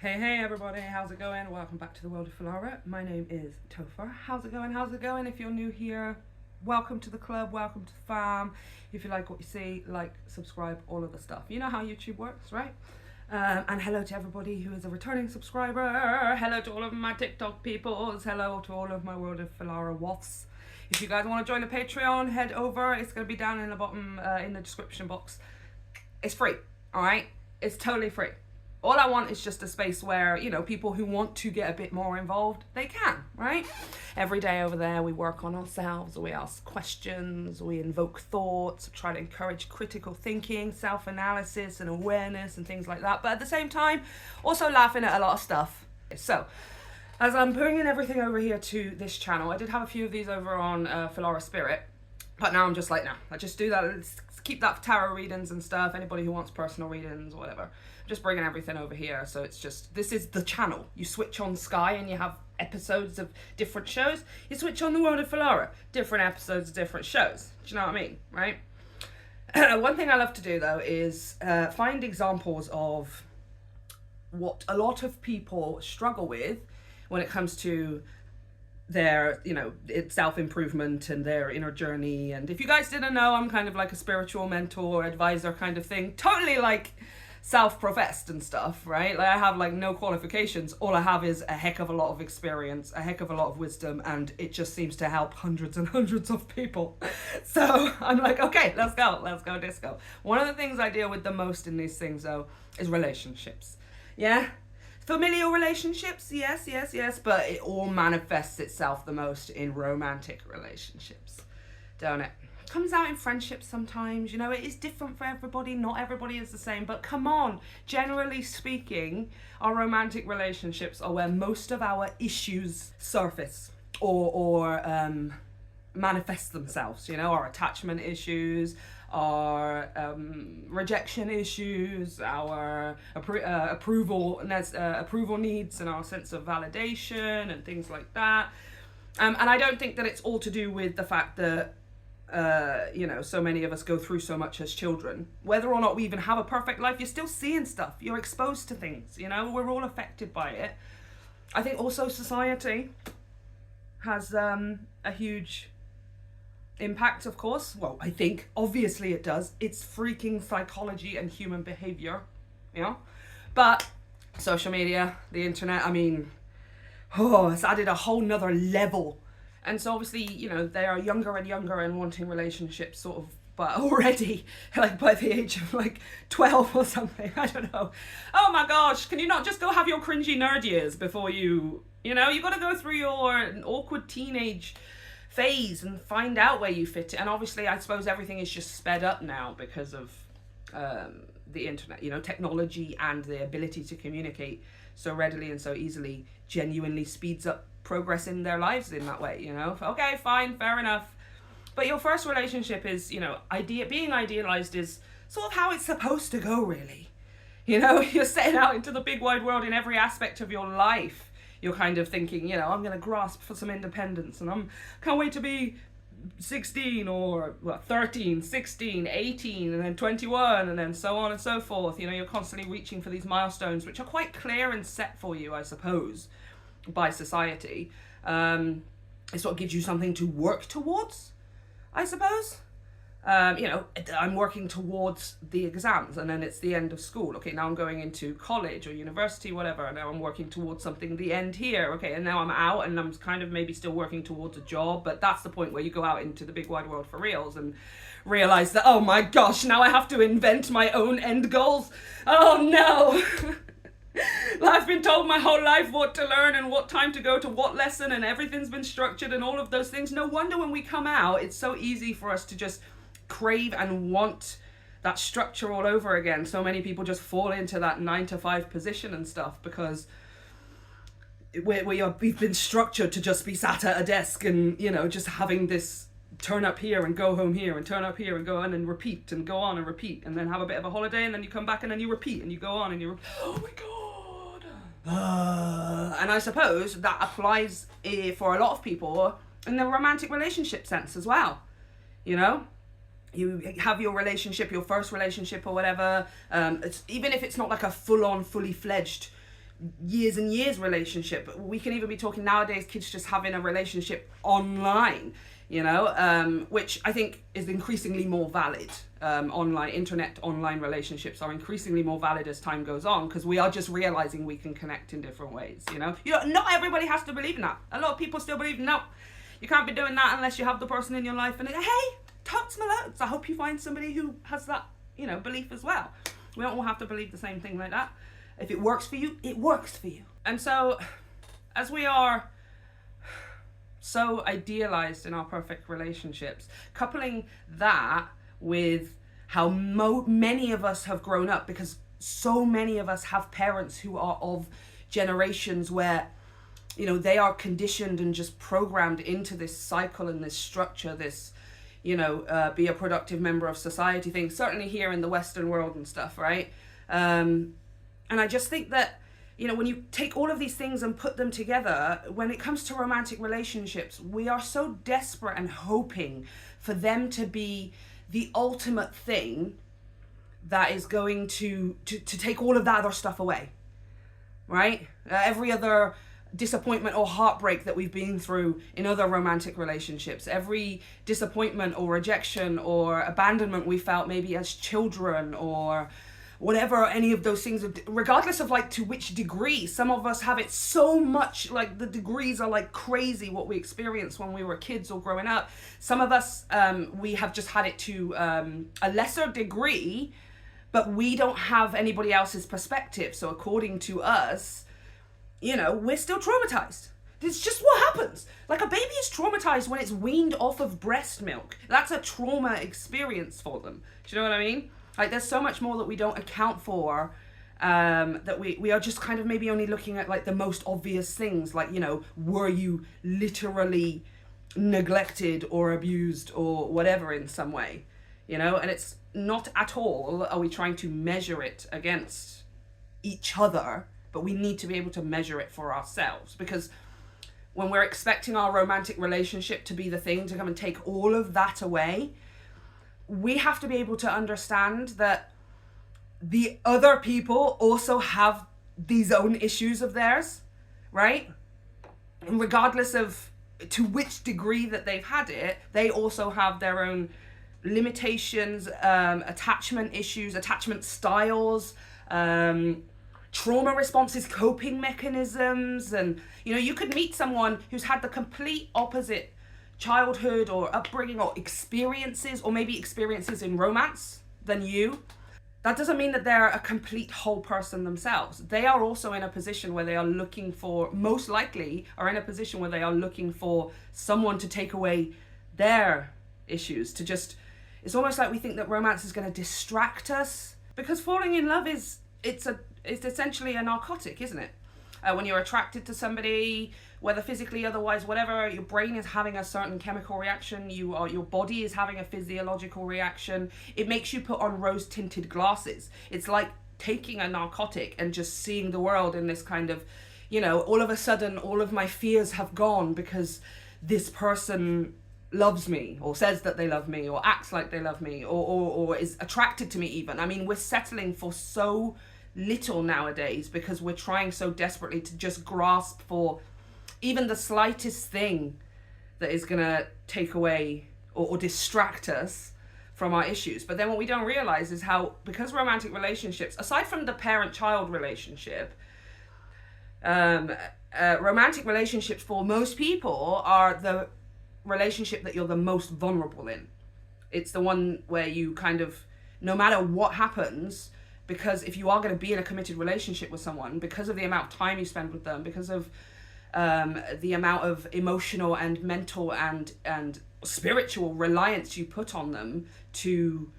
Hey everybody, how's it going? Welcome back to the World of Filara. My name is Topher. How's it going? How's it going? If you're new here, welcome to the club, welcome to the fam. If you like what you see, like, subscribe, all of the stuff. You know how YouTube works, right? And hello to everybody who is a returning subscriber. Hello to all of my TikTok peoples. Hello to all of my World of Filara waffs. If you guys want to join the Patreon, head over. It's going to be down in the bottom, in the description box. It's free, alright? It's totally free. All I want is just a space where, you know, people who want to get a bit more involved, they can, right? Every day over there, we work on ourselves, we ask questions, we invoke thoughts, try to encourage critical thinking, self-analysis and awareness and things like that. But at the same time, also laughing at a lot of stuff. So, as I'm bringing everything over here to this channel, I did have a few of these over on Filara Spirit, but now I'm just like, no, I just do that. Let's keep that for tarot readings and stuff. Anybody who wants personal readings, whatever. Just bringing everything over here. So it's just, this is the channel. You switch on Sky and you have episodes of different shows. You switch on the World of Filara, different episodes of different shows. Do you know what I mean, right? One thing I love to do though is find examples of what a lot of people struggle with when it comes to their, you know, self-improvement and their inner journey. And if you guys didn't know, I'm kind of like a spiritual mentor, advisor kind of thing. Totally like self-professed and stuff, right? Like I have like no qualifications. All I have is a heck of a lot of experience, a heck of a lot of wisdom, and it just seems to help hundreds and hundreds of people. So I'm like, okay, let's go disco. One of the things I deal with the most in these things though is relationships. Yeah? Familial relationships, yes, but it all manifests itself the most in romantic relationships, don't it? Comes out in friendships sometimes, you know, it is different for everybody, not everybody is the same, but come on, generally speaking, our romantic relationships are where most of our issues surface or manifest themselves, you know, our attachment issues, our rejection issues, our approval needs and our sense of validation and things like that. And I don't think that it's all to do with the fact that you know, so many of us go through so much as children. Whether or not we even have a perfect life, you're still seeing stuff. You're exposed to things, you know, we're all affected by it. I think also society has a huge impact, of course. Well, I think, obviously it does. It's freaking psychology and human behavior, you know? But social media, the internet, I mean, it's added a whole nother level. And so obviously, you know, they are younger and younger and wanting relationships sort of, but already, like by the age of like 12 or something, I don't know. Oh my gosh, can you not just go have your cringy nerd years before you know, you got to go through your awkward teenage phase and find out where you fit it. And obviously, I suppose everything is just sped up now because of the internet, you know, technology and the ability to communicate so readily and so easily genuinely speeds up progress in their lives in that way, you know. Okay, fine, fair enough. But your first relationship is, you know, being idealized is sort of how it's supposed to go, really. You know, you're setting out into the big wide world in every aspect of your life. You're kind of thinking, you know, I'm going to grasp for some independence and can't wait to be 16 or 13, 16, 18 and then 21 and then so on and so forth. You know, you're constantly reaching for these milestones which are quite clear and set for you, I suppose, by society. It sort of gives you something to work towards, I suppose. You know, I'm working towards the exams and then it's the end of school. Okay, now I'm going into college or university, whatever, and now I'm working towards something, the end here. Okay, and now I'm out and I'm kind of maybe still working towards a job, but that's the point where you go out into the big wide world for reals and realize that, oh my gosh, now I have to invent my own end goals. Oh no. I've been told my whole life what to learn and what time to go to what lesson and everything's been structured and all of those things. No wonder when we come out, it's so easy for us to just crave and want that structure all over again. So many people just fall into that 9-to-5 position and stuff because we've been structured to just be sat at a desk and, you know, just having this turn up here and go home here and turn up here and go on and repeat and go on and repeat and then have a bit of a holiday and then you come back and then you repeat and you go on and oh my god. And I suppose that applies for a lot of people in the romantic relationship sense as well, you know? You have your relationship, your first relationship or whatever, even if it's not like a full-on, fully fledged years and years relationship. We can even be talking nowadays, kids just having a relationship online, you know, which I think is increasingly more valid. Online relationships are increasingly more valid as time goes on, because we are just realizing we can connect in different ways, you know. Not everybody has to believe in that. A lot of people still believe, no, you can't be doing that unless you have the person in your life. And hey, totes my loads. I hope you find somebody who has that, you know, belief as well. We don't all have to believe the same thing like that. If it works for you, it works for you. And so, as we are so idealized in our perfect relationships, coupling that with how many of us have grown up, because so many of us have parents who are of generations where, you know, they are conditioned and just programmed into this cycle and this structure, this, you know, be a productive member of society thing, certainly here in the Western world and stuff, right? And I just think that, you know, when you take all of these things and put them together, when it comes to romantic relationships, we are so desperate and hoping for them to be the ultimate thing that is going to take all of that other stuff away, right? Every other disappointment or heartbreak that we've been through in other romantic relationships, every disappointment or rejection or abandonment we felt maybe as children, or whatever, any of those things, regardless of like to which degree. Some of us have it so much, like the degrees are like crazy what we experienced when we were kids or growing up. Some of us, we have just had it to a lesser degree, but we don't have anybody else's perspective. So according to us, you know, we're still traumatized. It's just what happens. Like a baby is traumatized when it's weaned off of breast milk. That's a trauma experience for them. Do you know what I mean? Like there's so much more that we don't account for, that we are just kind of maybe only looking at like the most obvious things, like, you know, were you literally neglected or abused or whatever in some way, you know? And it's not at all are we trying to measure it against each other, but we need to be able to measure it for ourselves, because when we're expecting our romantic relationship to be the thing to come and take all of that away, we have to be able to understand that the other people also have these own issues of theirs, right? And regardless of to which degree that they've had it, they also have their own limitations, attachment issues, attachment styles, trauma responses, coping mechanisms. And, you know, you could meet someone who's had the complete opposite childhood or upbringing or experiences, or maybe experiences in romance than you. That doesn't mean that they're a complete whole person themselves. They are also in a position where they are looking for, most likely are in a position where they are looking for someone to take away their issues, to just, it's almost like we think that romance is going to distract us, because falling in love it's essentially a narcotic, isn't it? When you're attracted to somebody, whether physically, otherwise, whatever, your brain is having a certain chemical reaction, your body is having a physiological reaction. It makes you put on rose-tinted glasses. It's like taking a narcotic and just seeing the world in this kind of, you know, all of a sudden, all of my fears have gone because this person loves me, or says that they love me, or acts like they love me, or is attracted to me even. I mean, we're settling for so little nowadays because we're trying so desperately to just grasp for even the slightest thing that is going to take away or distract us from our issues. But then what we don't realize is how, because romantic relationships, aside from the parent-child relationship, romantic relationships for most people are the relationship that you're the most vulnerable in. It's the one where you kind of, no matter what happens, because if you are going to be in a committed relationship with someone, because of the amount of time you spend with them, because of the amount of emotional and mental and spiritual reliance you put on them to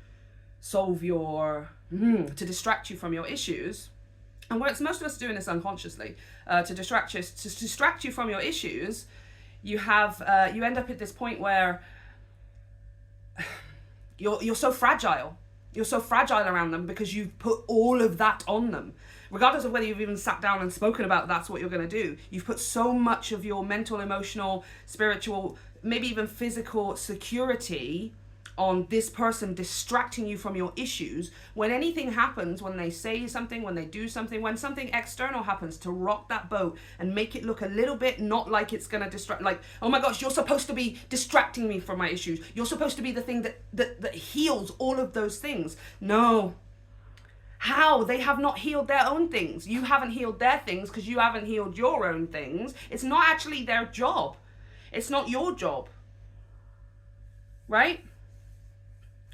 solve your, to distract you from your issues, and most of us are doing this unconsciously, to distract you from your issues, you end up at this point where you're so fragile. You're so fragile around them because you've put all of that on them. Regardless of whether you've even sat down and spoken about that's what you're going to do, you've put so much of your mental, emotional, spiritual, maybe even physical security on this person distracting you from your issues, when anything happens, when they say something, when they do something, when something external happens, to rock that boat and make it look a little bit not like it's going to distract, like, oh my gosh, you're supposed to be distracting me from my issues. You're supposed to be the thing that heals all of those things. No. How? They have not healed their own things. You haven't healed their things because you haven't healed your own things. It's not actually their job. It's not your job. Right?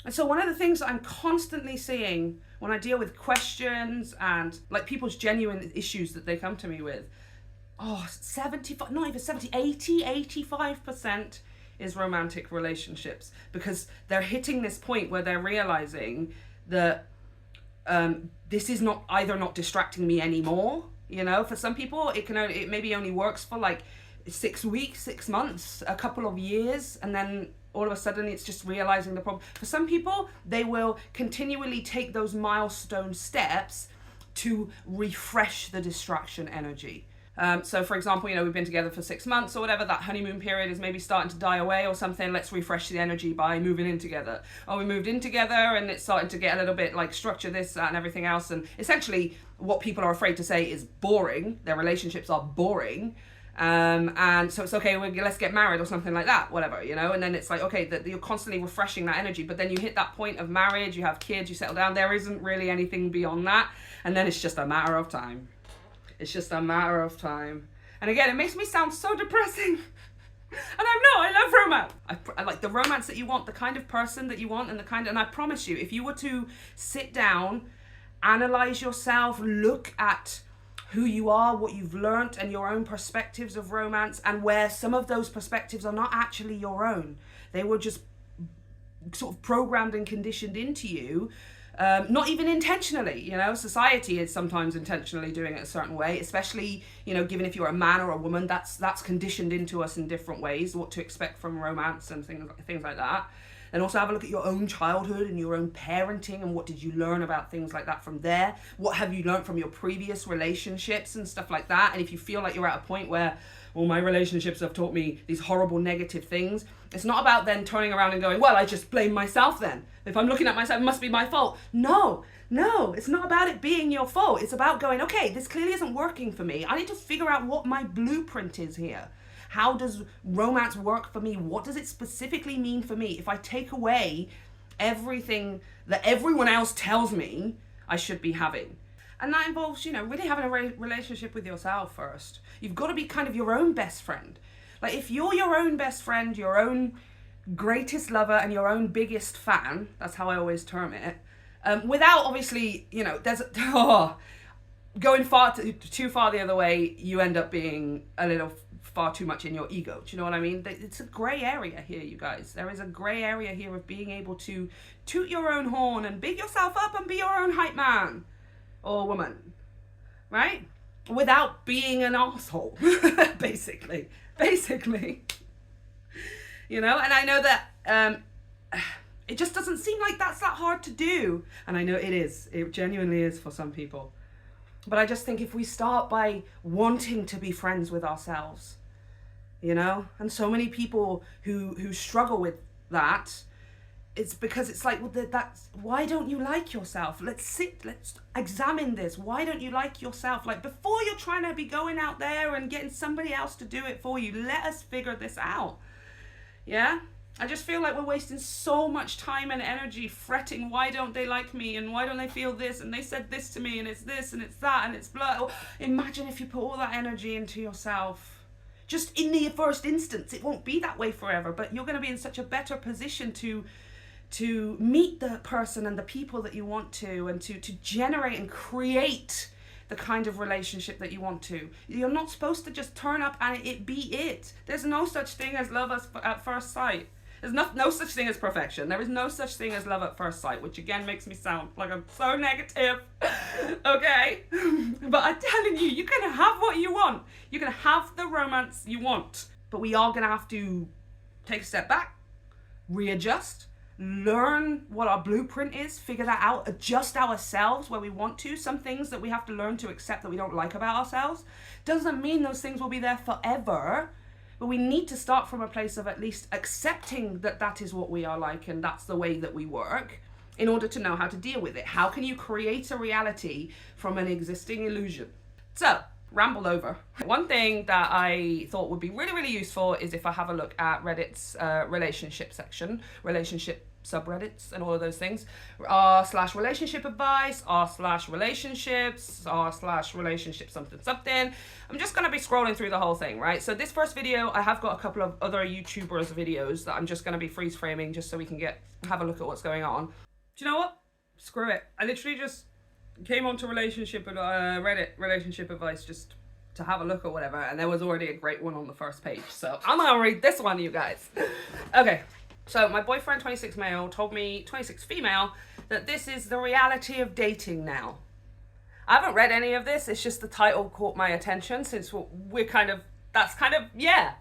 And so one of the things that I'm constantly seeing when I deal with questions and like people's genuine issues that they come to me with, 75, not even 70, 80, 85% is romantic relationships, because they're hitting this point where they're realizing that this is not distracting me anymore. You know, for some people it maybe only works for like 6 weeks, 6 months, a couple of years, and then all of a sudden it's just realizing the problem. For some people, they will continually take those milestone steps to refresh the distraction energy. So for example, we've been together for 6 months or whatever, that honeymoon period is maybe starting to die away or something. Let's refresh the energy by moving in together. We moved in together and it's starting to get a little bit like structure, this, that, and everything else. And essentially what people are afraid to say is boring. Their relationships are boring. And so it's okay, let's get married or something like that, whatever, and then it's like, okay, that you're constantly refreshing that energy, but then you hit that point of marriage, you have kids, you settle down, there isn't really anything beyond that, and then it's just a matter of time. It's just a matter of time. And again, it makes me sound so depressing. And I love romance. I like the romance that you want, the kind of person that you want, and I promise you, if you were to sit down, analyze yourself, look at who you are, what you've learnt, and your own perspectives of romance, and where some of those perspectives are not actually your own. They were just sort of programmed and conditioned into you, not even intentionally. Society is sometimes intentionally doing it a certain way, especially, given if you're a man or a woman, that's conditioned into us in different ways, what to expect from romance and things like that. And also have a look at your own childhood and your own parenting, and what did you learn about things like that from there? What have you learned from your previous relationships and stuff like that? And if you feel like you're at a point where, well, my relationships have taught me these horrible negative things, it's not about then turning around and going, well, I just blame myself then. If I'm looking at myself, it must be my fault. No, it's not about it being your fault. It's about going, okay, this clearly isn't working for me. I need to figure out what my blueprint is here. How does romance work for me? What does it specifically mean for me? If I take away everything that everyone else tells me I should be having. And that involves, really having a relationship with yourself first. You've got to be kind of your own best friend. Like, if you're your own best friend, your own greatest lover, and your own biggest fan, that's how I always term it, without obviously, there's going too far the other way, you end up being a little far too much in your ego. Do you know what I mean? It's a grey area here, you guys. There is a grey area here of being able to toot your own horn and big yourself up and be your own hype man or woman, right? Without being an asshole, basically. And I know that it just doesn't seem like that's that hard to do. And I know it is. It genuinely is for some people. But I just think if we start by wanting to be friends with ourselves, and so many people who struggle with that, it's because it's like, well, that's, why don't you like yourself? Let's examine this. Why don't you like yourself? Like, before you're trying to be going out there and getting somebody else to do it for you, let us figure this out. Yeah? I just feel like we're wasting so much time and energy fretting, why don't they like me, and why don't they feel this, and they said this to me, and it's this, and it's that, and it's blah. Imagine if you put all that energy into yourself. Just in the first instance, it won't be that way forever, but you're going to be in such a better position to meet the person and the people that you want to, and to generate and create the kind of relationship that you want to. You're not supposed to just turn up and it be it. There's no such thing as love at first sight. There's no such thing as perfection. There is no such thing as love at first sight, which again makes me sound like I'm so negative. Okay? But I'm telling you, you're going to have what you want. You're going to have the romance you want. But we are going to have to take a step back, readjust, learn what our blueprint is, figure that out, adjust ourselves where we want to. Some things that we have to learn to accept that we don't like about ourselves. Doesn't mean those things will be there forever. But we need to start from a place of at least accepting that that is what we are like and that's the way that we work in order to know how to deal with it. How can you create a reality from an existing illusion? So, rambled over. One thing that I thought would be really, really useful is if I have a look at Reddit's relationship section, relationship subreddits and all of those things, r/relationship advice, r/relationships, r/relationship something something. I'm just going to be scrolling through the whole thing, right? So this first video, I have got a couple of other YouTubers videos that I'm just going to be freeze framing just so we can have a look at what's going on. Do you know what? Screw it. I literally just came onto Reddit relationship advice just to have a look at whatever, and there was already a great one on the first page. So I'm going to read this one, you guys. Okay. So my boyfriend, 26 male, told me, 26 female, that this is the reality of dating now. I haven't read any of this. It's just the title caught my attention since yeah.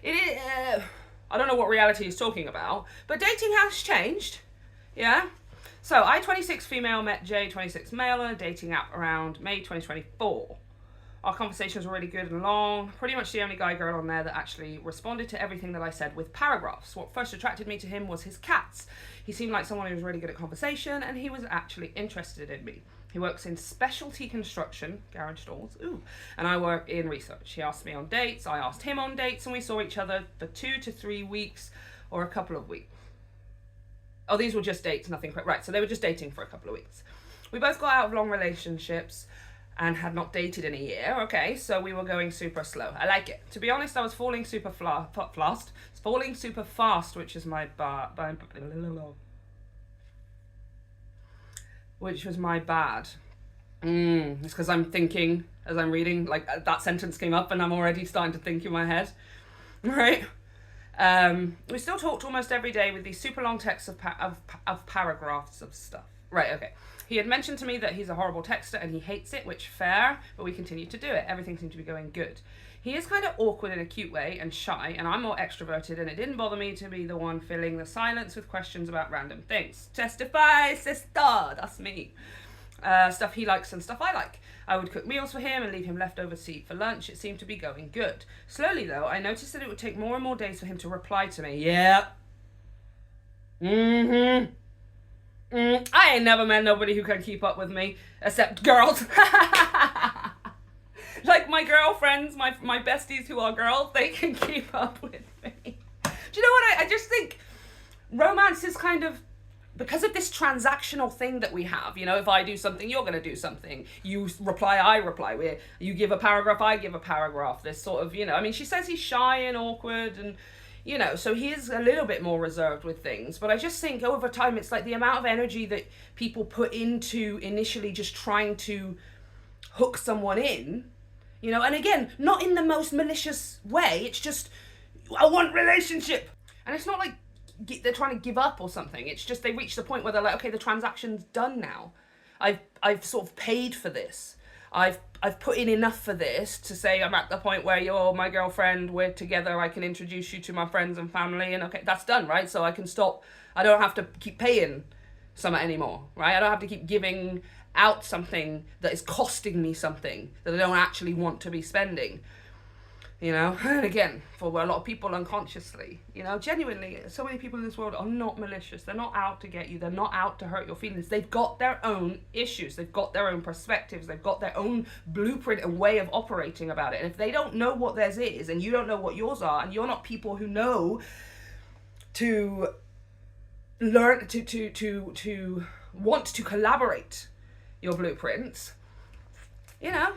It is, I don't know what reality he's talking about, but dating has changed. Yeah. So I, 26 female, met J, 26 male on a dating app around May 2024. Our conversations were really good and long. Pretty much the only guy-girl on there that actually responded to everything that I said with paragraphs. What first attracted me to him was his cats. He seemed like someone who was really good at conversation, and he was actually interested in me. He works in specialty construction, garage doors, and I work in research. He asked me on dates, I asked him on dates, and we saw each other for 2 to 3 weeks or a couple of weeks. Oh, these were just dates, nothing quite right. So they were just dating for a couple of weeks. We both got out of long relationships and had not dated in a year. Okay, so we were going super slow. I like it. To be honest, I was falling super fast. Falling super fast, which is my which was my bad. It's because I'm thinking as I'm reading, like that sentence came up and I'm already starting to think in my head. Right? We still talked almost every day with these super long texts of paragraphs of stuff. Right, okay. He had mentioned to me that he's a horrible texter and he hates it, which fair, but we continued to do it. Everything seemed to be going good. He is kind of awkward in a cute way and shy, and I'm more extroverted, and it didn't bother me to be the one filling the silence with questions about random things. Testify, sister, that's me. Stuff he likes and stuff I like. I would cook meals for him and leave him leftovers to eat for lunch. It seemed to be going good. Slowly, though, I noticed that it would take more and more days for him to reply to me. Yeah. I ain't never met nobody who can keep up with me, except girls. Like my girlfriends, my besties who are girls, they can keep up with me. Do you know what? I just think romance is kind of, because of this transactional thing that we have, you know, if I do something, you're going to do something. You reply, I reply. You give a paragraph, I give a paragraph. This sort of, you know, I mean, she says he's shy and awkward and, you know, so he is a little bit more reserved with things. But I just think over time, it's like the amount of energy that people put into initially just trying to hook someone in, you know, and again, not in the most malicious way. It's just, I want relationship. And it's not like they're trying to give up or something. It's just they reach the point where they're like, okay, the transaction's done now. I've sort of paid for this. I've put in enough for this to say I'm at the point where you're my girlfriend, we're together, I can introduce you to my friends and family, and okay, that's done, right? So I can stop. I don't have to keep paying something anymore, right? I don't have to keep giving out something that is costing me something that I don't actually want to be spending. You know, and again, for a lot of people unconsciously, you know, genuinely, so many people in this world are not malicious. They're not out to get you. They're not out to hurt your feelings. They've got their own issues. They've got their own perspectives. They've got their own blueprint and way of operating about it. And if they don't know what theirs is, and you don't know what yours are, and you're not people who know to learn, to want to collaborate your blueprints, you know,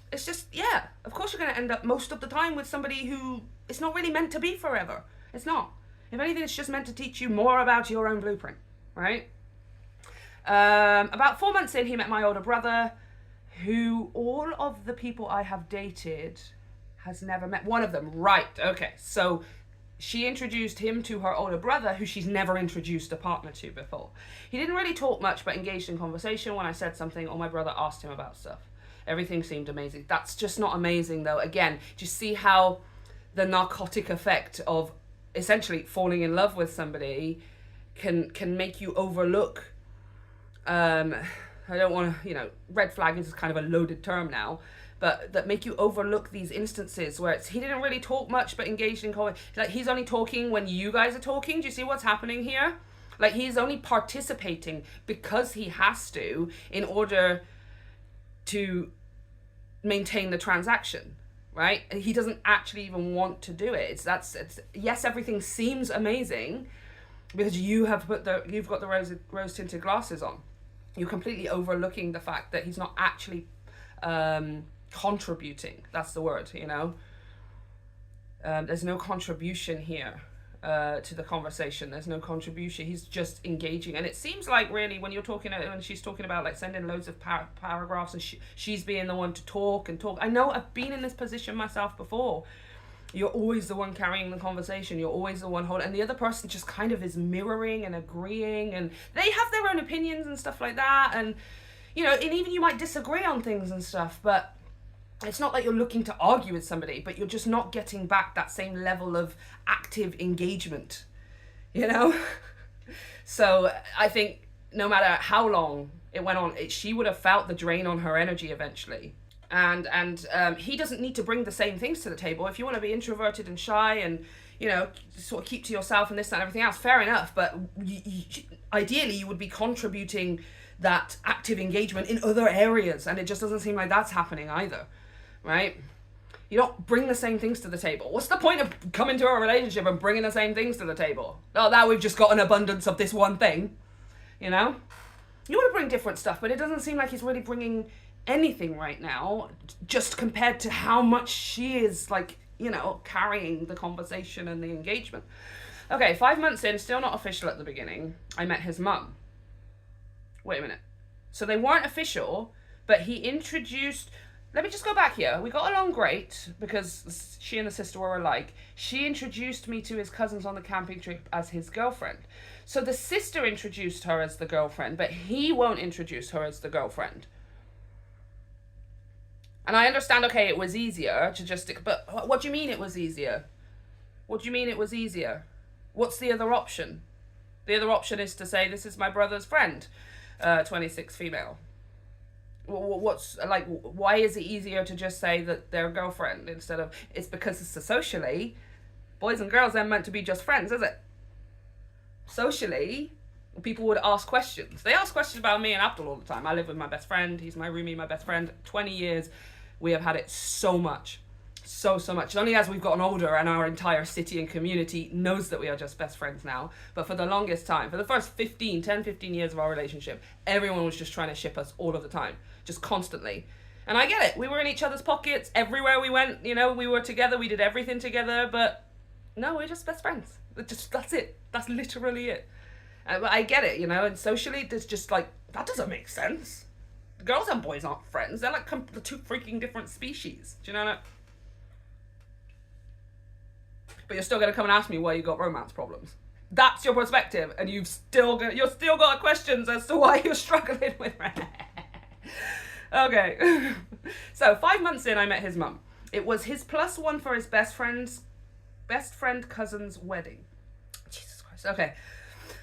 it's just, yeah, of course you're going to end up most of the time with somebody who it's not really meant to be forever. It's not. If anything, it's just meant to teach you more about your own blueprint, right? About 4 months in, he met my older brother, who all of the people I have dated has never met. One of them, right, okay. So she introduced him to her older brother, who she's never introduced a partner to before. He didn't really talk much, but engaged in conversation. When I said something, or my brother asked him about stuff. Everything seemed amazing. That's just not amazing, though. Again, do you see how the narcotic effect of essentially falling in love with somebody can make you overlook, I don't want to, you know, red flag is kind of a loaded term now, but that make you overlook these instances where he didn't really talk much but engaged in like he's only talking when you guys are talking. Do you see what's happening here? Like he's only participating because he has to in order to maintain the transaction, right? And he doesn't actually even want to do it. It's yes, everything seems amazing because you've got the rose tinted glasses on. You're completely overlooking the fact that he's not actually contributing. That's the word, you know. There's no contribution here to the conversation. There's no contribution. He's just engaging, and it seems like really when she's talking about like sending loads of paragraphs and she's being the one to talk. I know I've been in this position myself before. You're always the one carrying the conversation. You're always the one holding, and the other person just kind of is mirroring and agreeing, and they have their own opinions and stuff like that, and you know, and even you might disagree on things and stuff, but it's not like you're looking to argue with somebody, but you're just not getting back that same level of active engagement, you know? So I think no matter how long it went on, she would have felt the drain on her energy eventually. And he doesn't need to bring the same things to the table. If you want to be introverted and shy and, you know, sort of keep to yourself and this and everything else, fair enough. But ideally you would be contributing that active engagement in other areas, and it just doesn't seem like that's happening either. Right? You don't bring the same things to the table. What's the point of coming to a relationship and bringing the same things to the table? Oh, now we've just got an abundance of this one thing, you know? You want to bring different stuff, but it doesn't seem like he's really bringing anything right now, just compared to how much she is, like, you know, carrying the conversation and the engagement. Okay, 5 months in, still not official at the beginning, I met his mum. Wait a minute. So they weren't official, but he introduced... Let me just go back here. We got along great because she and the sister were alike. She introduced me to his cousins on the camping trip as his girlfriend. So the sister introduced her as the girlfriend, but he won't introduce her as the girlfriend. And I understand, okay, it was easier to just... But what do you mean it was easier? What do you mean it was easier? What's the other option? The other option is to say, this is my brother's friend, 26 female. What's like, why is it easier to just say that they're a girlfriend instead of... It's because it's socially, boys and girls aren't meant to be just friends, is it? Socially, people would ask questions. They ask questions about me and Abdul all the time. I live with my best friend. He's my roomie, my best friend. 20 years. We have had it so much. So much. It's only as we've gotten older and our entire city and community knows that we are just best friends now. But for the longest time, for the first 15 years of our relationship, everyone was just trying to ship us all of the time. Just constantly. And I get it. We were in each other's pockets everywhere we went. You know, we were together. We did everything together. But no, we're just best friends. That's it. That's literally it. But I get it, you know. And socially, there's just like, that doesn't make sense. Girls and boys aren't friends. They're like two freaking different species. Do you know what? But you're still going to come and ask me why you got romance problems. That's your perspective, and you're still got questions as to why you're struggling with it. Okay. So 5 months in, I met his mum. It was his +1 for his best friend cousin's wedding. Jesus Christ. Okay.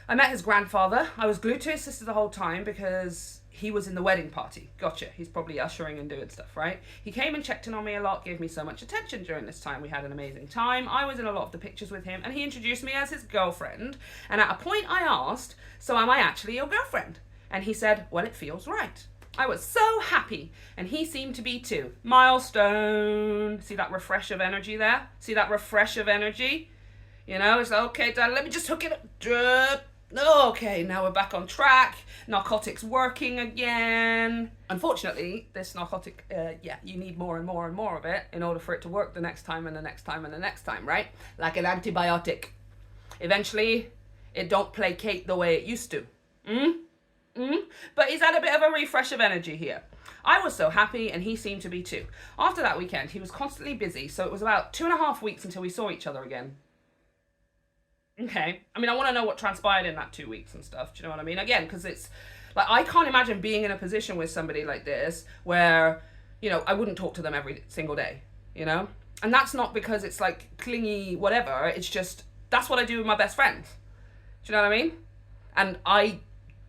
I met his grandfather. I was glued to his sister the whole time because he was in the wedding party. Gotcha. He's probably ushering and doing stuff, right? He came and checked in on me a lot, gave me so much attention during this time. We had an amazing time. I was in a lot of the pictures with him, and he introduced me as his girlfriend. And at a point I asked, so am I actually your girlfriend? And he said, well, it feels right. I was so happy, and he seemed to be too. Milestone. See that refresh of energy there? See that refresh of energy? You know, it's like, okay, Dad, let me just hook it up. Okay, now we're back on track. Narcotics working again. Unfortunately, this narcotic, you need more and more and more of it in order for it to work the next time and the next time and the next time, right? Like an antibiotic. Eventually, it don't placate the way it used to. But he's had a bit of a refresh of energy here. I was so happy, and he seemed to be too. After that weekend, he was constantly busy, so it was about 2.5 weeks until we saw each other again. Okay. I mean, I want to know what transpired in that 2 weeks and stuff. Do you know what I mean? Again, because it's like, I can't imagine being in a position with somebody like this where, you know, I wouldn't talk to them every single day, you know? And that's not because it's like clingy, whatever. It's just, that's what I do with my best friends. Do you know what I mean? And I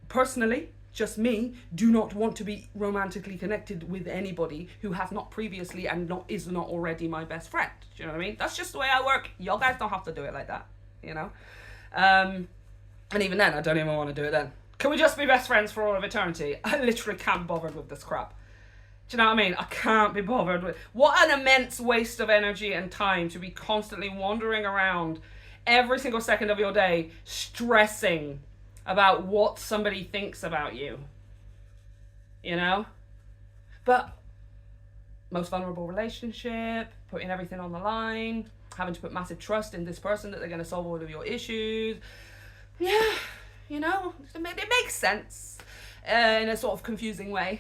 personally just me, do not want to be romantically connected with anybody who has not previously and is not already my best friend. Do you know what I mean? That's just the way I work. Y'all guys don't have to do it like that, you know? And even then, I don't even want to do it then. Can we just be best friends for all of eternity? I literally can't be bothered with this crap. Do you know what I mean? I can't be bothered with... What an immense waste of energy and time to be constantly wandering around every single second of your day stressing about what somebody thinks about you. You know? But most vulnerable relationship, putting everything on the line, having to put massive trust in this person that they're going to solve all of your issues. Yeah, you know, it makes sense. In a sort of confusing way.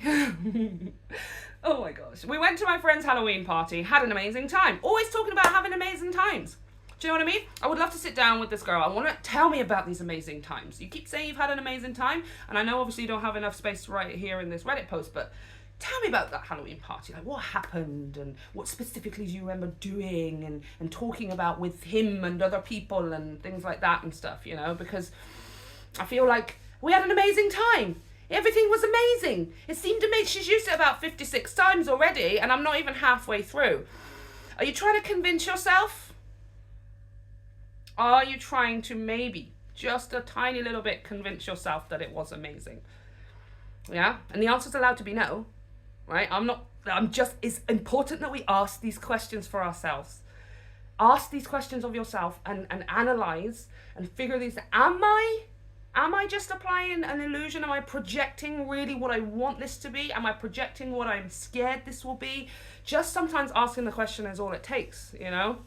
Oh my gosh. We went to my friend's Halloween party, had an amazing time. Always talking about having amazing times. Do you know what I mean? I would love to sit down with this girl. I want to tell me about these amazing times. You keep saying you've had an amazing time, and I know obviously you don't have enough space to write it here in this Reddit post, but tell me about that Halloween party. Like, what happened, and what specifically do you remember doing and talking about with him and other people and things like that and stuff, you know? Because I feel like we had an amazing time. Everything was amazing. It seemed amazing. She's used it about 56 times already, and I'm not even halfway through. Are you trying to convince yourself? Are you trying to maybe, just a tiny little bit, convince yourself that it was amazing? Yeah? And the answer's allowed to be no, right? It's important that we ask these questions for ourselves. Ask these questions of yourself and analyze and figure these. Am I just applying an illusion? Am I projecting really what I want this to be? Am I projecting what I'm scared this will be? Just sometimes asking the question is all it takes, you know?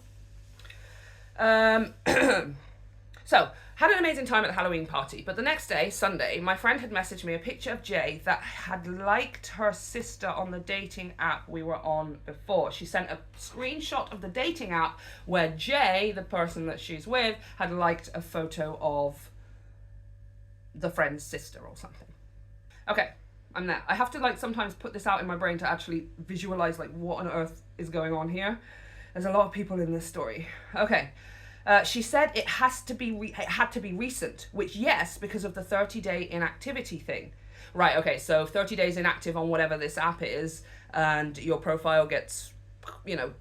So, had an amazing time at the Halloween party, but the next day, Sunday, my friend had messaged me a picture of Jay that had liked her sister on the dating app we were on before. She sent a screenshot of the dating app where Jay, the person that she's with, had liked a photo of the friend's sister or something. Okay, I'm there. I have to like sometimes put this out in my brain to actually visualize like what on earth is going on here. There's a lot of people in this story. Okay, she said it had to be recent, which yes, because of the 30-day inactivity thing. Right, okay, so 30 days inactive on whatever this app is, and your profile gets, you know,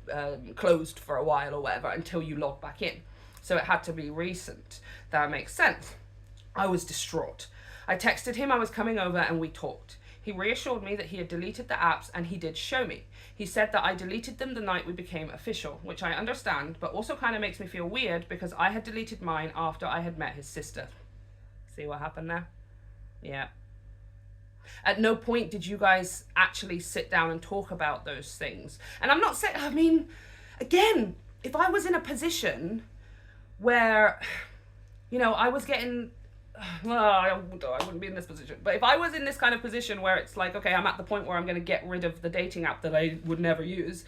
closed for a while or whatever until you log back in. So it had to be recent. That makes sense. I was distraught. I texted him I was coming over and we talked. He reassured me that he had deleted the apps and he did show me. He said that I deleted them the night we became official, which I understand, but also kind of makes me feel weird because I had deleted mine after I had met his sister. See what happened there? Yeah. At no point did you guys actually sit down and talk about those things. And I'm not saying, I mean, again, if I was in a position where, you know, I was getting... Well, I wouldn't be in this position. But if I was in this kind of position where it's like, okay, I'm at the point where I'm going to get rid of the dating app that I would never use,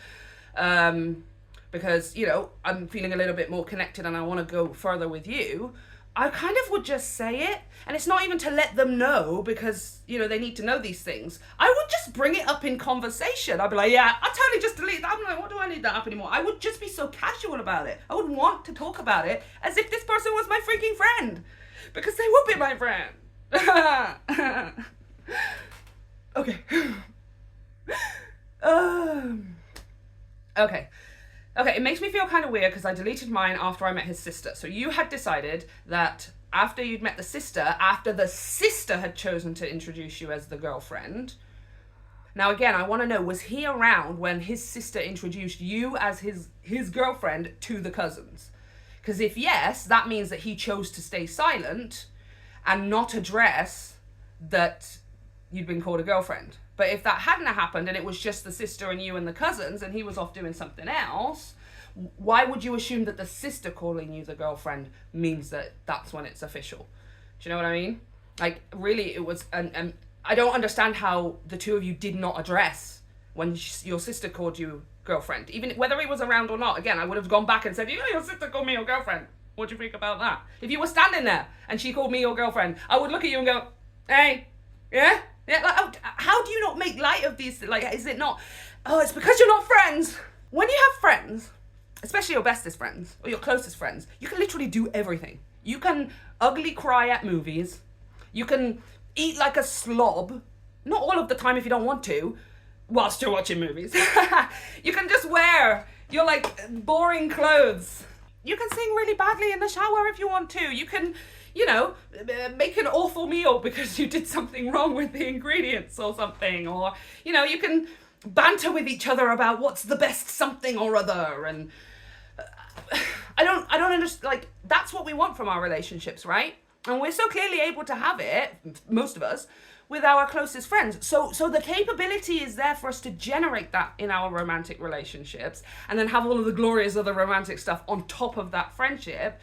because, you know, I'm feeling a little bit more connected and I want to go further with you, I kind of would just say it. And it's not even to let them know because, you know, they need to know these things. I would just bring it up in conversation. I'd be like, yeah, I totally just delete that. I'm like, what do I need that app anymore? I would just be so casual about it. I would want to talk about it as if this person was my freaking friend. Because they would be my friend. Okay. Okay, it makes me feel kind of weird because I deleted mine after I met his sister. So you had decided that after you'd met the sister, after the sister had chosen to introduce you as the girlfriend. Now again, I want to know, was he around when his sister introduced you as his girlfriend to the cousins? Because if yes, that means that he chose to stay silent and not address that you'd been called a girlfriend. But if that hadn't happened and it was just the sister and you and the cousins and he was off doing something else, why would you assume that the sister calling you the girlfriend means that that's when it's official? Do you know what I mean? Like, really, it was... And I don't understand how the two of you did not address when your sister called you girlfriend. Even whether he was around or not, again, I would have gone back and said, yeah, your sister called me your girlfriend. What do you think about that? If you were standing there and she called me your girlfriend, I would look at you and go, hey, yeah? Yeah, like, how do you not make light of these? Like, is it not, oh, it's because you're not friends. When you have friends, especially your bestest friends or your closest friends, you can literally do everything. You can ugly cry at movies. You can eat like a slob, not all of the time if you don't want to, whilst you're watching movies. You can just wear your like boring clothes. You can sing really badly in the shower if you want to. You can, you know, make an awful meal because you did something wrong with the ingredients or something. Or, you know, you can banter with each other about what's the best something or other. And I don't understand, like, that's what we want from our relationships, right? And we're so clearly able to have it, most of us, with our closest friends. So the capability is there for us to generate that in our romantic relationships and then have all of the glorious other romantic stuff on top of that friendship.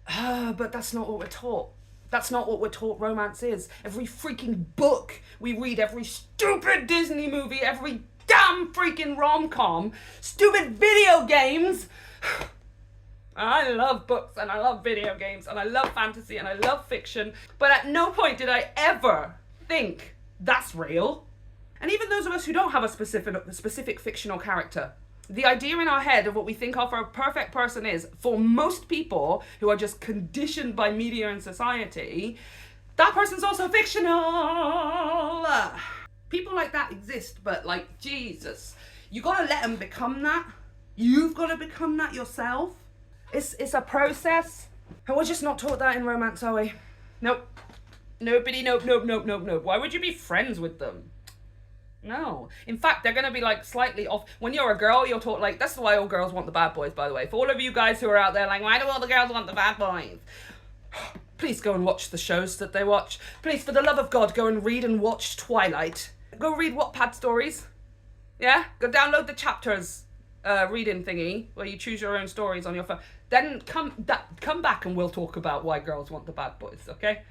But that's not what we're taught. That's not what we're taught romance is. Every freaking book we read, every stupid Disney movie, every damn freaking rom-com, stupid video games. I love books and I love video games and I love fantasy and I love fiction, but at no point did I ever think that's real. And even those of us who don't have a specific fictional character, the idea in our head of what we think of a perfect person is, for most people who are just conditioned by media and society, that person's also fictional. People like that exist, but like, Jesus, you gotta let them become that. You've gotta become that yourself. It's a process. And we're just not taught that in romance, are we? Nope. Nobody, nope. Why would you be friends with them? No. In fact, they're going to be like slightly off. When you're a girl, you're taught like, that's why all girls want the bad boys, by the way. For all of you guys who are out there like, why do all the girls want the bad boys? Please go and watch the shows that they watch. Please, for the love of God, go and read and watch Twilight. Go read Wattpad stories. Yeah? Go download the chapters reading thingy where you choose your own stories on your phone. Then come back and we'll talk about why girls want the bad boys, okay?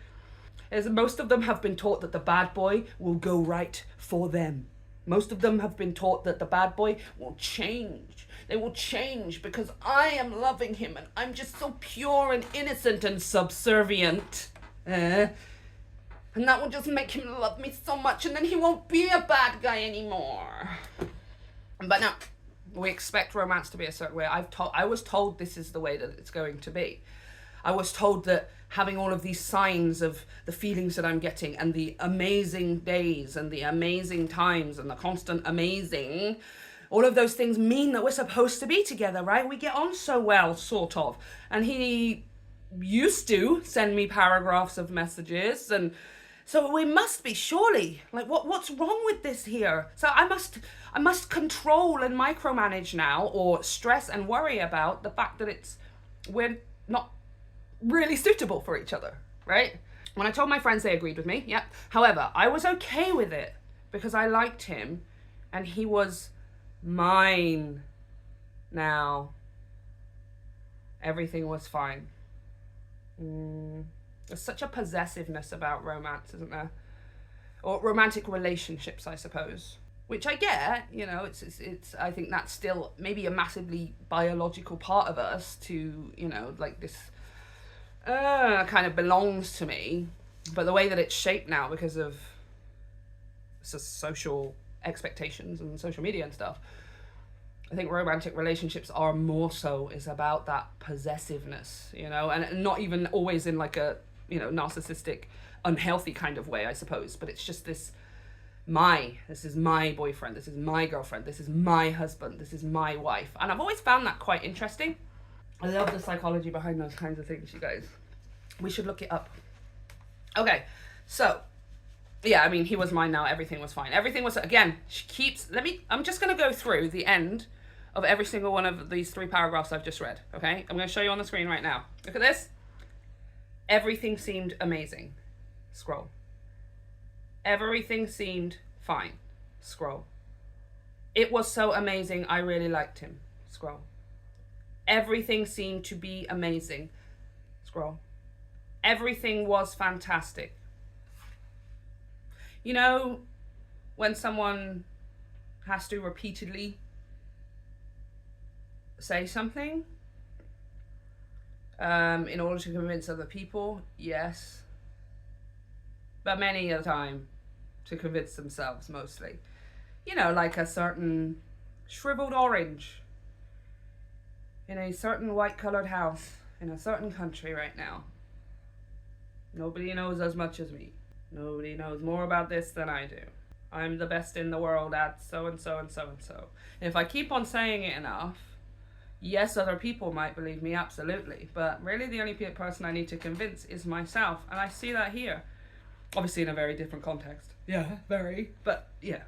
As most of them have been taught that the bad boy will go right for them. Most of them have been taught that the bad boy will change. They will change because I am loving him and I'm just so pure and innocent and subservient. And that will just make him love me so much and then he won't be a bad guy anymore. But no, we expect romance to be a certain way. I was told this is the way that it's going to be. I was told that having all of these signs of the feelings that I'm getting and the amazing days and the amazing times and the constant amazing, all of those things mean that we're supposed to be together, right? We get on so well, sort of. And he used to send me paragraphs of messages, and so we must be, surely. Like, what's wrong with this here? So I must control and micromanage now, or stress and worry about the fact that we're not really suitable for each other, right? When I told my friends, they agreed with me, yeah. However, I was okay with it because I liked him and he was mine now. Everything was fine. There's such a possessiveness about romance, isn't there? Or romantic relationships, I suppose. Which I get, you know, it's I think that's still maybe a massively biological part of us to, you know, like this kind of belongs to me. But the way that it's shaped now because of social expectations and social media and stuff, I think romantic relationships are more so is about that possessiveness, you know, and not even always in like a, you know, narcissistic, unhealthy kind of way, I suppose. But it's just this is my boyfriend, this is my girlfriend, this is my husband, this is my wife. And I've always found that quite interesting. I love the psychology behind those kinds of things, you guys. We should look it up. Okay, so, yeah, I mean, he was mine now, everything was fine. Everything was, again, I'm just going to go through the end of every single one of these 3 paragraphs I've just read, okay? I'm going to show you on the screen right now. Look at this. Everything seemed amazing. Scroll. Everything seemed fine. Scroll. It was so amazing, I really liked him. Scroll. Everything seemed to be amazing. Scroll. Everything was fantastic. You know, when someone has to repeatedly say something in order to convince other people, yes. But many a time to convince themselves mostly. You know, like a certain shriveled orange in a certain white-coloured house in a certain country right now. Nobody knows as much as me. Nobody knows more about this than I do. I'm the best in the world at so and so and so and so. And if I keep on saying it enough, yes, other people might believe me, absolutely. But really the only person I need to convince is myself. And I see that here. Obviously in a very different context. Yeah, very. But yeah.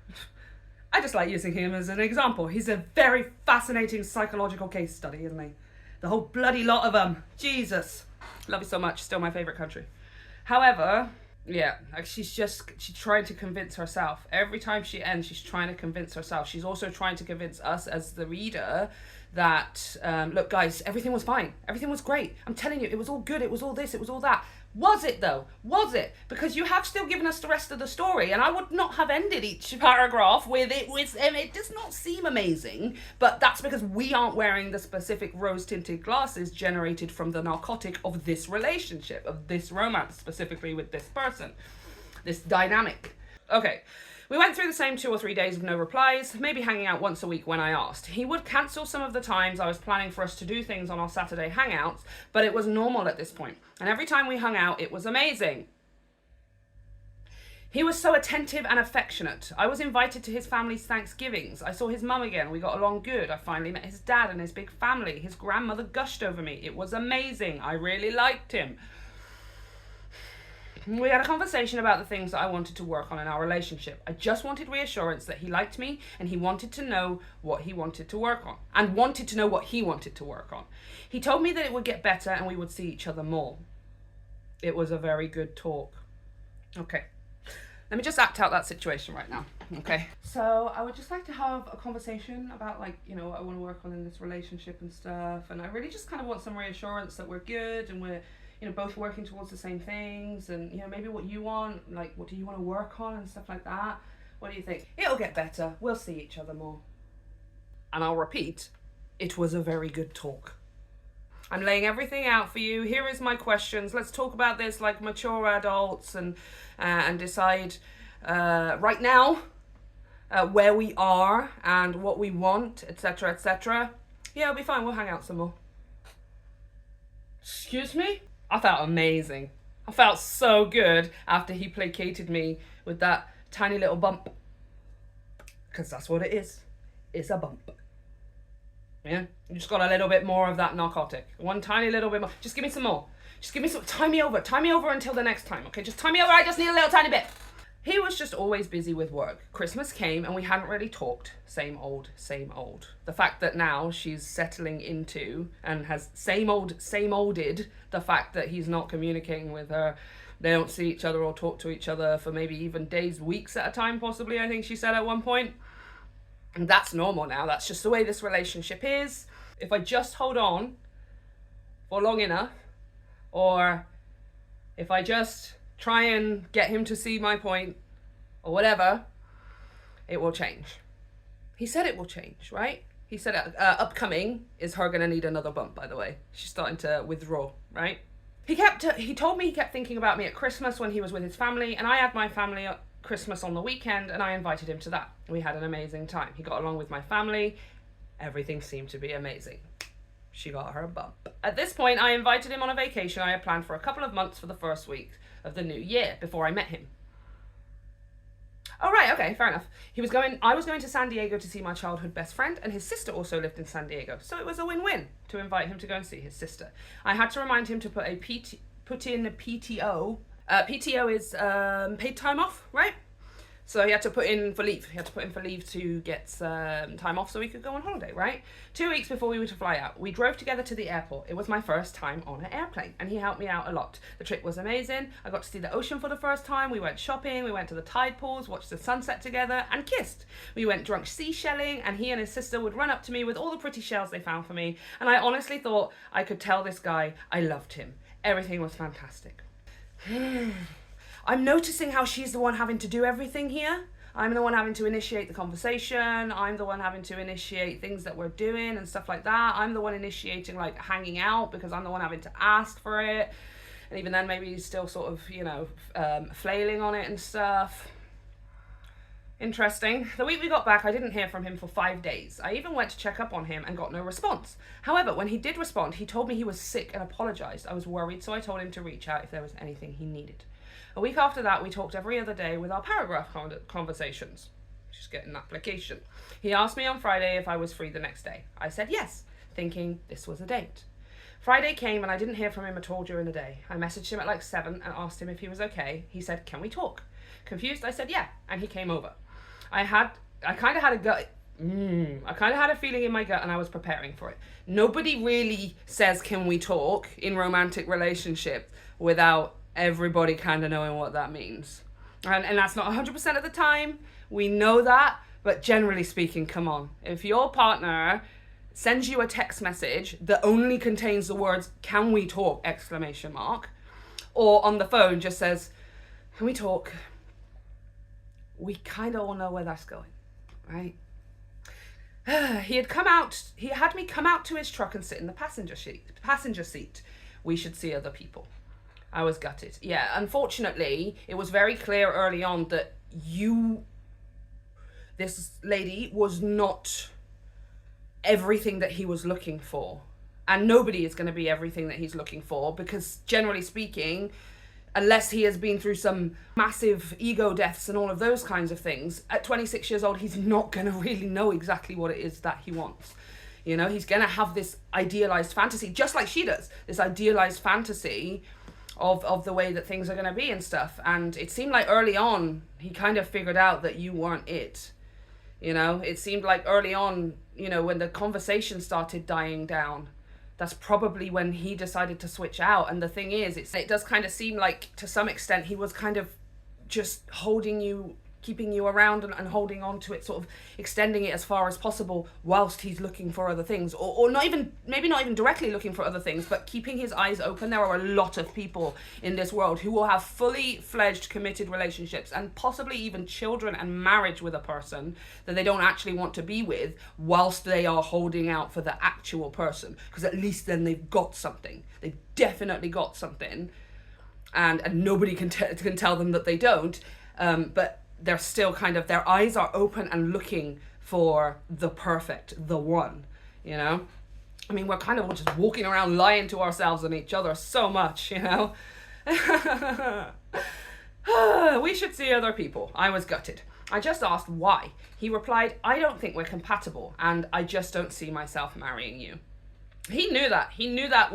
I just like using him as an example. He's a very fascinating psychological case study, isn't he? The whole bloody lot of them. Jesus. Love you so much. Still my favourite country. However, yeah, like she's trying to convince herself. Every time she ends, she's trying to convince herself. She's also trying to convince us as the reader that, look guys, everything was fine. Everything was great. I'm telling you, it was all good. It was all this, it was all that. Was it though? Was it? Because you have still given us the rest of the story, and I would not have ended each paragraph with it does not seem amazing, but that's because we aren't wearing the specific rose-tinted glasses generated from the narcotic of this relationship, of this romance, specifically with this person, this dynamic. Okay. We went through the same 2 or 3 days of no replies, maybe hanging out once a week when I asked. He would cancel some of the times I was planning for us to do things on our Saturday hangouts, but it was normal at this point. And every time we hung out, it was amazing. He was so attentive and affectionate. I was invited to his family's Thanksgivings. I saw his mum again. We got along good. I finally met his dad and his big family. His grandmother gushed over me. It was amazing. I really liked him. We had a conversation about the things that I wanted to work on in our relationship. I just wanted reassurance that he liked me, and he wanted to know what he wanted to work on, and wanted to know what he wanted to work on. He told me that it would get better and we would see each other more. It was a very good talk. Okay. Let me just act out that situation right now. Okay. So I would just like to have a conversation about, like, you know, what I want to work on in this relationship and stuff. And I really just kind of want some reassurance that we're good and we're, you know, both working towards the same things, and, you know, maybe what you want, like, what do you want to work on and stuff like that. What do you think? It'll get better. We'll see each other more. And I'll repeat, it was a very good talk. I'm laying everything out for you. Here is my questions. Let's talk about this like mature adults and decide right now where we are and what we want, etc., etc. Yeah, it'll be fine. We'll hang out some more. Excuse me? I felt amazing. I felt so good after he placated me with that tiny little bump. Because that's what it is. It's a bump. Yeah? You just got a little bit more of that narcotic. One tiny little bit more. Just give me some more. Just give me some. Tie me over. Tie me over until the next time, okay? Just tie me over. I just need a little tiny bit. He was just always busy with work. Christmas came and we hadn't really talked. Same old, same old. The fact that now she's settling into and has same olded the fact that he's not communicating with her. They don't see each other or talk to each other for maybe even days, weeks at a time, possibly, I think she said at one point. And that's normal now. That's just the way this relationship is. If I just hold on for long enough, or if I just try and get him to see my point, or whatever, it will change. He said it will change, right? He said upcoming is her gonna need another bump, by the way. She's starting to withdraw, right? He told me he kept thinking about me at Christmas when he was with his family, and I had my family at Christmas on the weekend, and I invited him to that. We had an amazing time. He got along with my family. Everything seemed to be amazing. She got her bump. At this point, I invited him on a vacation I had planned for a couple of months for the first week of the new year before I met him. Oh, right, okay, fair enough. I was going to San Diego to see my childhood best friend, and his sister also lived in San Diego, so it was a win-win to invite him to go and see his sister. I had to remind him to put in PTO. PTO is paid time off, right? So he had to put in for leave. He had to put in for leave to get time off so we could go on holiday, right? 2 weeks before we were to fly out, we drove together to the airport. It was my first time on an airplane, and he helped me out a lot. The trip was amazing. I got to see the ocean for the first time. We went shopping. We went to the tide pools, watched the sunset together, and kissed. We went drunk seashelling, and he and his sister would run up to me with all the pretty shells they found for me. And I honestly thought I could tell this guy I loved him. Everything was fantastic. I'm noticing how she's the one having to do everything here. I'm the one having to initiate the conversation. I'm the one having to initiate things that we're doing and stuff like that. I'm the one initiating, like, hanging out because I'm the one having to ask for it. And even then, maybe he's still sort of, you know, flailing on it and stuff. Interesting. The week we got back, I didn't hear from him for 5 days. I even went to check up on him and got no response. However, when he did respond, he told me he was sick and apologized. I was worried, so I told him to reach out if there was anything he needed. A week after that, we talked every other day with our paragraph conversations. She's getting an application. He asked me on Friday if I was free the next day. I said yes, thinking this was a date. Friday came and I didn't hear from him at all during the day. I messaged him at like 7 and asked him if he was okay. He said, can we talk? Confused, I said yeah, and he came over. I kind of had a feeling in my gut and I was preparing for it. Nobody really says, can we talk in romantic relationships without everybody kind of knowing what that means. And that's not 100% of the time. We know that, but generally speaking, come on. If your partner sends you a text message that only contains the words, can we talk, exclamation mark, or on the phone just says, can we talk? We kind of all know where that's going, right? He had me come out to his truck and sit in the passenger seat. We should see other people. I was gutted. Yeah, unfortunately, it was very clear early on that this lady was not everything that he was looking for. And nobody is going to be everything that he's looking for, because generally speaking, unless he has been through some massive ego deaths and all of those kinds of things, at 26 years old, he's not going to really know exactly what it is that he wants. You know, he's going to have this idealized fantasy, just like she does, this idealized fantasy of the way that things are going to be and stuff. And it seemed like early on, he kind of figured out that you weren't it. You know, it seemed like early on, you know, when the conversation started dying down, that's probably when he decided to switch out. And the thing is, it does kind of seem like, to some extent, he was kind of just holding you, keeping you around and holding on to it, sort of extending it as far as possible whilst he's looking for other things, or not even, maybe not even directly looking for other things, but keeping his eyes open. There are a lot of people in this world who will have fully fledged committed relationships and possibly even children and marriage with a person that they don't actually want to be with, whilst they are holding out for the actual person, because at least then they've got something. They've definitely got something, and nobody can tell them that they don't, but they're still kind of, their eyes are open and looking for the perfect, the one, you know? I mean, we're kind of just walking around lying to ourselves and each other so much, you know? We should see other people. I was gutted. I just asked why. He replied, I don't think we're compatible, and I just don't see myself marrying you. He knew that. He knew that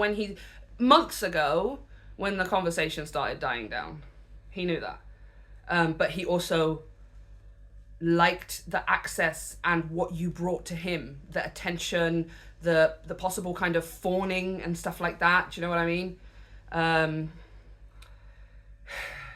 months ago, when the conversation started dying down. He knew that. But he also liked the access and what you brought to him, the attention, the possible kind of fawning and stuff like that. Do you know what I mean?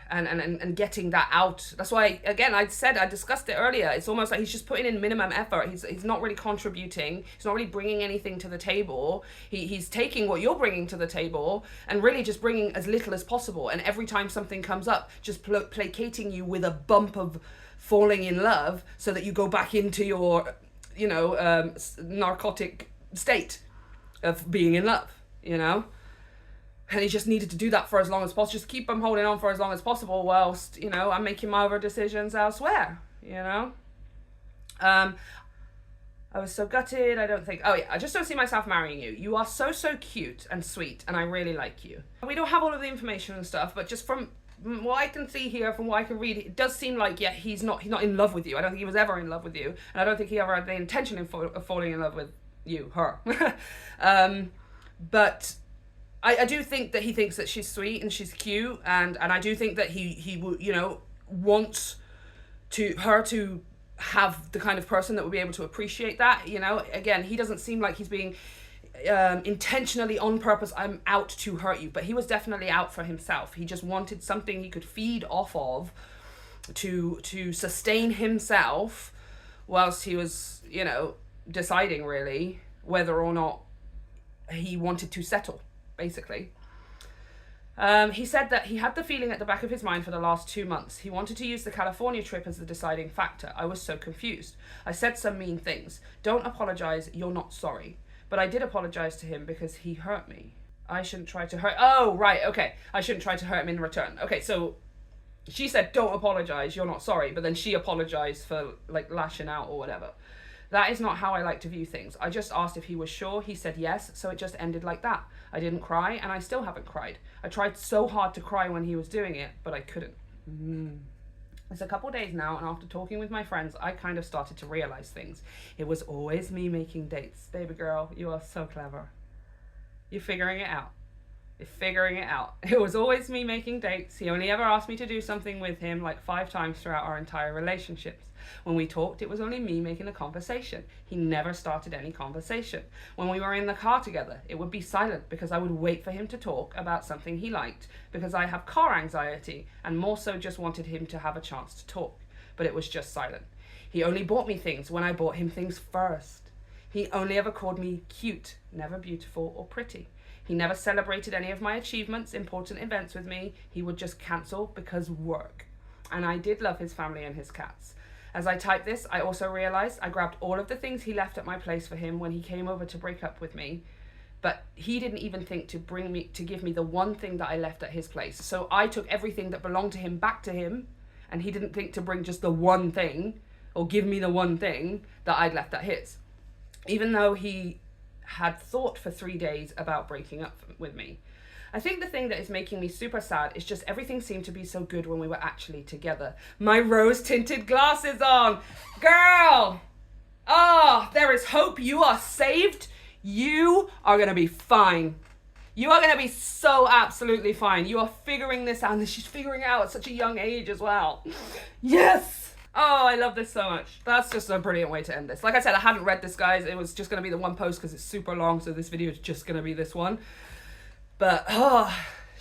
And getting that out. That's why, again, I discussed it earlier. It's almost like he's just putting in minimum effort. He's not really contributing. He's not really bringing anything to the table. He's taking what you're bringing to the table and really just bringing as little as possible. And every time something comes up, just placating you with a bump of falling in love, so that you go back into your, you know, narcotic state of being in love, you know? And he just needed to do that for as long as possible. Just keep him holding on for as long as possible whilst, you know, I'm making my other decisions elsewhere, you know? I was so gutted. I just don't see myself marrying you. You are so cute and sweet, and I really like you. We don't have all of the information and stuff, but just from what I can see here, from what I can read, it does seem like, yeah, he's not in love with you. I don't think he was ever in love with you. And I don't think he ever had the intention of falling in love with her. But I do think that he thinks that she's sweet and she's cute, and I do think that he you know, wants her to have the kind of person that would be able to appreciate that, you know. Again, he doesn't seem like he's being intentionally, on purpose, I'm out to hurt you, but he was definitely out for himself. He just wanted something he could feed off of to sustain himself whilst he was, you know, deciding really whether or not he wanted to settle, basically. He said that he had the feeling at the back of his mind for the last 2 months. He wanted to use the California trip as the deciding factor. I was so confused. I said some mean things. Don't apologize, you're not sorry. But I did apologize to him because he hurt me. I shouldn't try to hurt... Oh, right, okay. I shouldn't try to hurt him in return. Okay, so she said, don't apologize, you're not sorry. But then she apologized for, like, lashing out or whatever. That is not how I like to view things. I just asked if he was sure. He said yes, so it just ended like that. I didn't cry, and I still haven't cried. I tried so hard to cry when he was doing it, but I couldn't. It's a couple days now, and after talking with my friends, I kind of started to realize things. It was always me making dates. Baby girl, you are so clever. You're figuring it out. You're figuring it out. It was always me making dates. He only ever asked me to do something with him like 5 times throughout our entire relationships. When we talked, it was only me making a conversation. He never started any conversation. When we were in the car together, it would be silent because I would wait for him to talk about something he liked because I have car anxiety and more so just wanted him to have a chance to talk. But it was just silent. He only bought me things when I bought him things first. He only ever called me cute, never beautiful or pretty. He never celebrated any of my achievements, important events with me. He would just cancel because work. And I did love his family and his cats. As I typed this, I also realized I grabbed all of the things he left at my place for him when he came over to break up with me, but he didn't even think to give me the one thing that I left at his place. So I took everything that belonged to him back to him, and he didn't think to bring just the one thing or give me the one thing that I'd left at his. Even though he had thought for 3 days about breaking up with me. I think the thing that is making me super sad is just everything seemed to be so good when we were actually together. My rose-tinted glasses on. Girl! Oh, there is hope. You are saved. You are going to be fine. You are going to be so absolutely fine. You are figuring this out, and she's figuring it out at such a young age as well. Yes! Oh, I love this so much. That's just a brilliant way to end this. Like I said, I hadn't read this, guys. It was just going to be the one post because it's super long, so this video is just going to be this one. But, oh,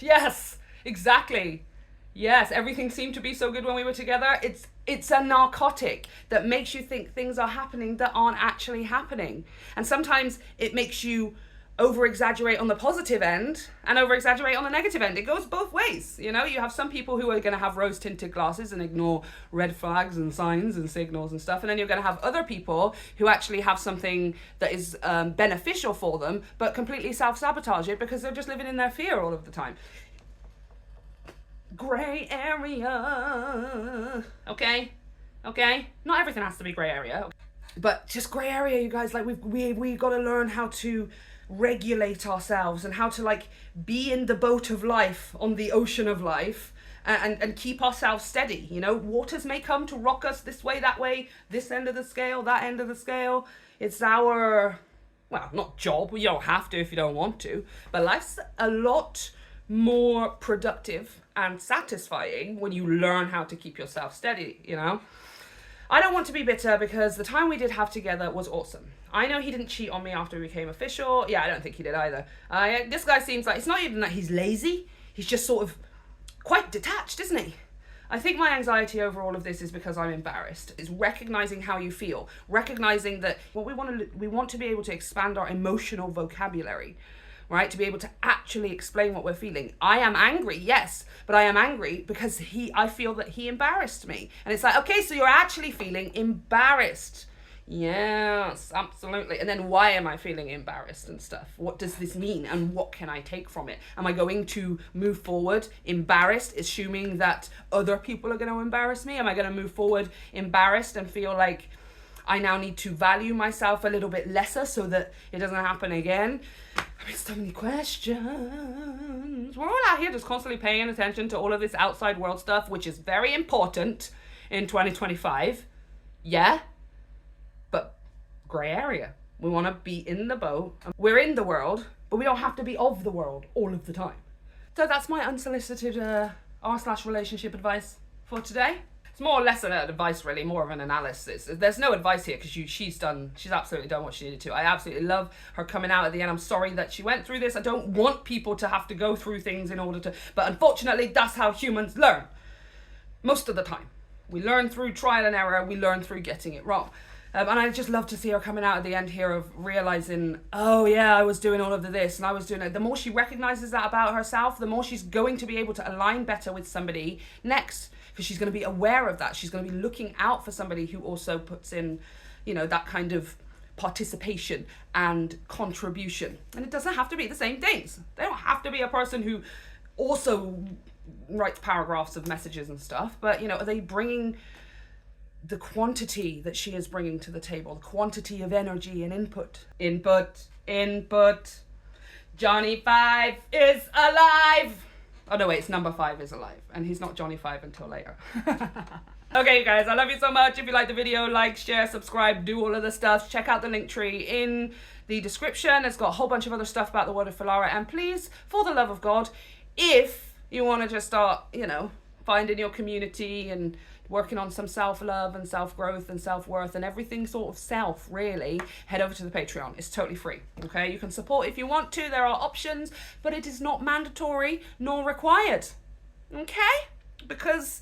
yes, exactly. Yes, everything seemed to be so good when we were together. It's a narcotic that makes you think things are happening that aren't actually happening. And sometimes it makes you over-exaggerate on the positive end and over-exaggerate on the negative end. It goes both ways, you know? You have some people who are going to have rose-tinted glasses and ignore red flags and signs and signals and stuff, and then you're going to have other people who actually have something that is beneficial for them, but completely self-sabotage it because they're just living in their fear all of the time. Gray area. Okay? Not everything has to be gray area, but just gray area, you guys. Like, we got to learn how to regulate ourselves and how to like be in the boat of life, on the ocean of life, and keep ourselves steady. You know, waters may come to rock us this way, that way, this end of the scale, that end of the scale. It's our, well, not job. You don't have to if you don't want to, but life's a lot more productive and satisfying when you learn how to keep yourself steady, you know? I don't want to be bitter because the time we did have together was awesome. I know he didn't cheat on me after we became official. Yeah, I don't think he did either. This guy seems like, it's not even that he's lazy. He's just sort of quite detached, isn't he? I think my anxiety over all of this is because I'm embarrassed. It's recognizing how you feel. Recognizing that what we want to be able to expand our emotional vocabulary, right? To be able to actually explain what we're feeling. I am angry, yes, but I am angry because I feel that he embarrassed me. And it's like, okay, so you're actually feeling embarrassed. Yes, absolutely. And then why am I feeling embarrassed and stuff? What does this mean? And what can I take from it? Am I going to move forward embarrassed, assuming that other people are going to embarrass me? Am I going to move forward embarrassed and feel like I now need to value myself a little bit lesser so that it doesn't happen again? I mean, so many questions. We're all out here just constantly paying attention to all of this outside world stuff, which is very important in 2025. Yeah. But gray area. We want to be in the boat. We're in the world, but we don't have to be of the world all of the time. So that's my unsolicited r/relationship advice for today. It's more or less an advice, really, more of an analysis. There's no advice here because she's absolutely done what she needed to. I absolutely love her coming out at the end. I'm sorry that she went through this. I don't want people to have to go through things in order to, but unfortunately, that's how humans learn. Most of the time. We learn through trial and error. We learn through getting it wrong. And I just love to see her coming out at the end here of realizing, oh yeah, I was doing all of this and I was doing it. The more she recognizes that about herself, the more she's going to be able to align better with somebody next, because she's going to be aware of that. She's going to be looking out for somebody who also puts in, you know, that kind of participation and contribution. And it doesn't have to be the same things. They don't have to be a person who also writes paragraphs of messages and stuff, but, you know, are they bringing the quantity that she is bringing to the table, the quantity of energy and input. Johnny 5 is alive. Oh no, wait, it's number 5 is alive, and he's not Johnny 5 until later. Okay, guys, I love you so much. If you like the video, like, share, subscribe, do all of the stuff. Check out the link tree in the description. It's got a whole bunch of other stuff about the World of Filara. And please, for the love of God, if you want to just start, you know, finding your community and working on some self-love and self-growth and self-worth and everything sort of self, really, head over to the Patreon. It's totally free, okay? You can support if you want to. There are options, but it is not mandatory nor required, okay? Because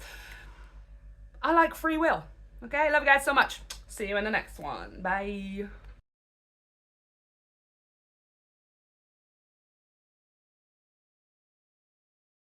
I like free will, okay? Love you guys so much. See you in the next one. Bye.